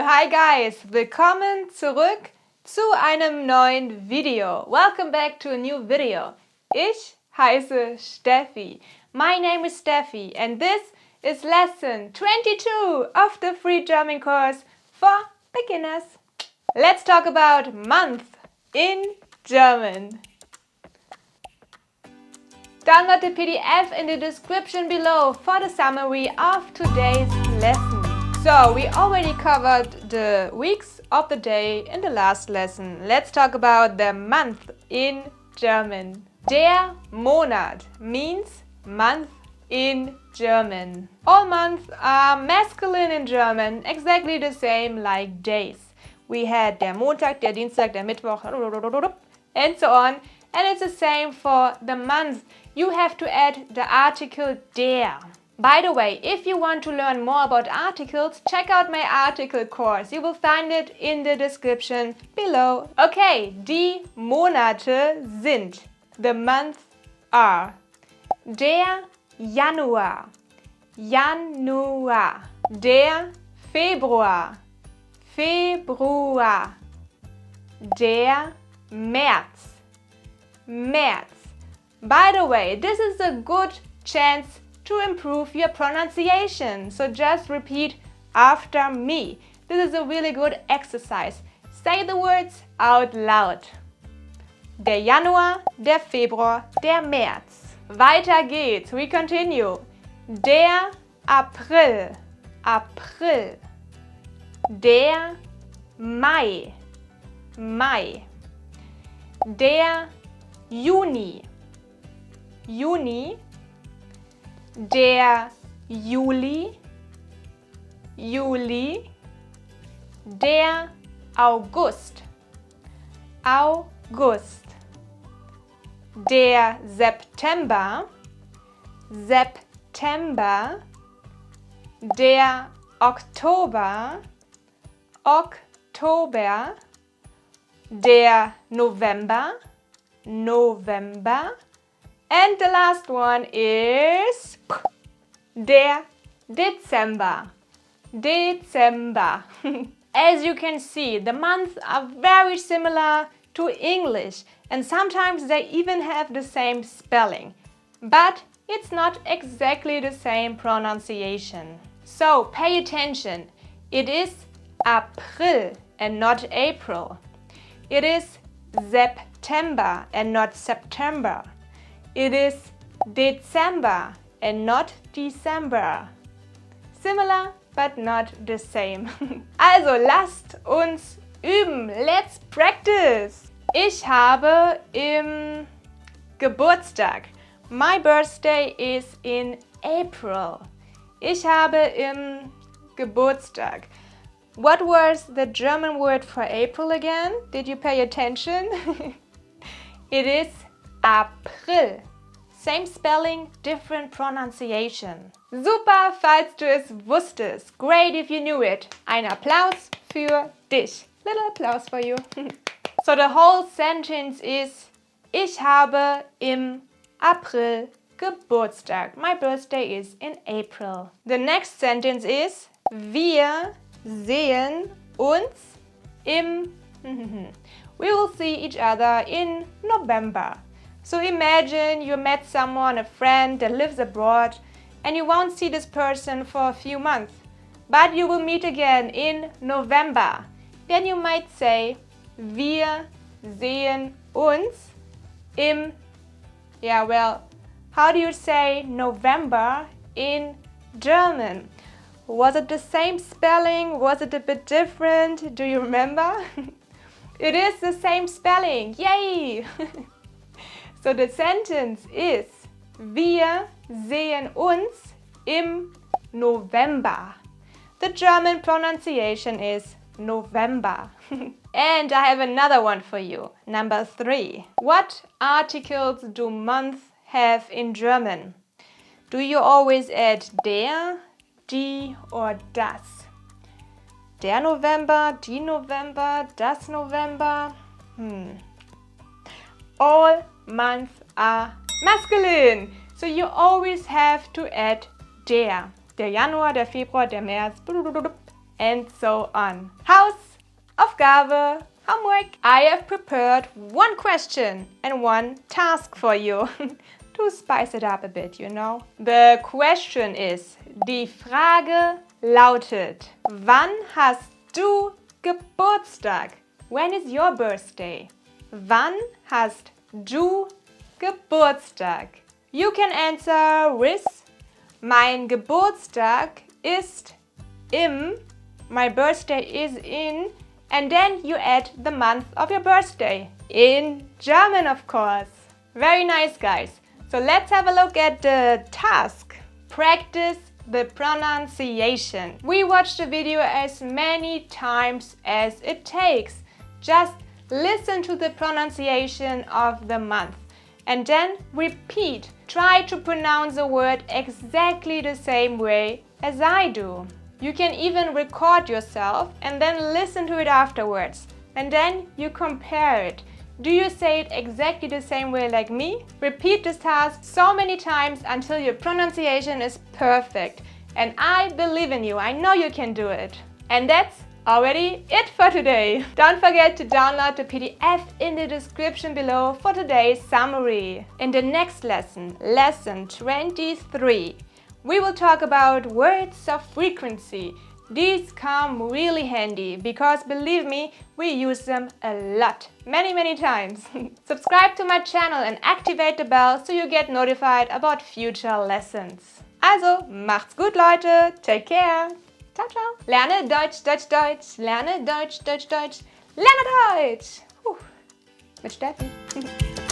hi guys, willkommen zurück zu einem neuen Video. Welcome back to a new video. Ich heiße Steffi. My name is Steffi and this is lesson 22 of the free German course for beginners. Let's talk about month in German. Download the PDF in the description below for the summary of today's lesson. So, we already covered the weeks of the day in the last lesson. Let's talk about the month in German. Der Monat means month in German. All months are masculine in German, exactly the same like days. We had der Montag, der Dienstag, der Mittwoch, and so on. And it's the same for the month. You have to add the article der. By the way, if you want to learn more about articles, check out my article course. You will find it in the description below. Okay, die Monate sind. The months are. Der Januar. Januar. Der Februar. Februar. Der März. März. By the way, this is a good chance to improve your pronunciation. So just repeat after me. This is a really good exercise. Say the words out loud. Der Januar, der Februar, der März. Weiter geht's. We continue. Der April. April. Der Mai. Mai. Der Juni. Juni. Der Juli. Juli. Der August. August. Der September. September. Der Oktober. Oktober. Der November. November. And the last one is der Dezember. Dezember. As you can see, the months are very similar to English and sometimes they even have the same spelling. But it's not exactly the same pronunciation. So pay attention. It is April and not April. It is September and not September. It is Dezember and not December. Similar, but not the same. Also, lasst uns üben. Let's practice. Ich habe im Geburtstag. My birthday is in April. Ich habe im Geburtstag. What was the German word for April again? Did you pay attention? It is April. Same spelling, different pronunciation. Super, falls du es wusstest. Great if you knew it. Ein Applaus für dich. Little applause for you. So the whole sentence is Ich habe im April Geburtstag. My birthday is in April. The next sentence is Wir sehen uns im We will see each other in November. So imagine you met someone, a friend that lives abroad, and you won't see this person for a few months, but you will meet again in November. Then you might say, Wir sehen uns im, how do you say November in German? Was it the same spelling? Was it a bit different? Do you remember? It is the same spelling. Yay! So the sentence is Wir sehen uns im November. The German pronunciation is November. And I have another one for you. Number 3. What articles do months have in German? Do you always add der, die or das? Der November, die November, das November? All months are masculine. So you always have to add der. Der Januar, der Februar, der März, and so on. Hausaufgabe, homework. I have prepared one question and one task for you to spice it up a bit, you know. The question is, die Frage lautet, wann hast du Geburtstag? When is your birthday? Wann hast du Geburtstag? You can answer with mein Geburtstag ist im, my birthday is in, and then you add the month of your birthday. In German, of course. Very nice, guys. So let's have a look at the task. Practice the pronunciation. We watch the video as many times as it takes. Just listen to the pronunciation of the month and then repeat. Try to pronounce a word exactly the same way as I do. You can even record yourself and then listen to it afterwards. And then you compare it. Do you say it exactly the same way like me? Repeat this task so many times until your pronunciation is perfect. And I believe in you. I know you can do it. And that's already it for today. Don't forget to download the PDF in the description below for today's summary. In the next lesson, lesson 23, we will talk about words of frequency. These come really handy because, believe me, we use them a lot, many times. Subscribe to my channel and activate the bell so you get notified about future lessons. Also, macht's gut, Leute. Take care. Ciao, ciao. Lerne Deutsch, Deutsch, Deutsch. Lerne Deutsch, Deutsch, Deutsch. Lerne Deutsch. Mit Steffi.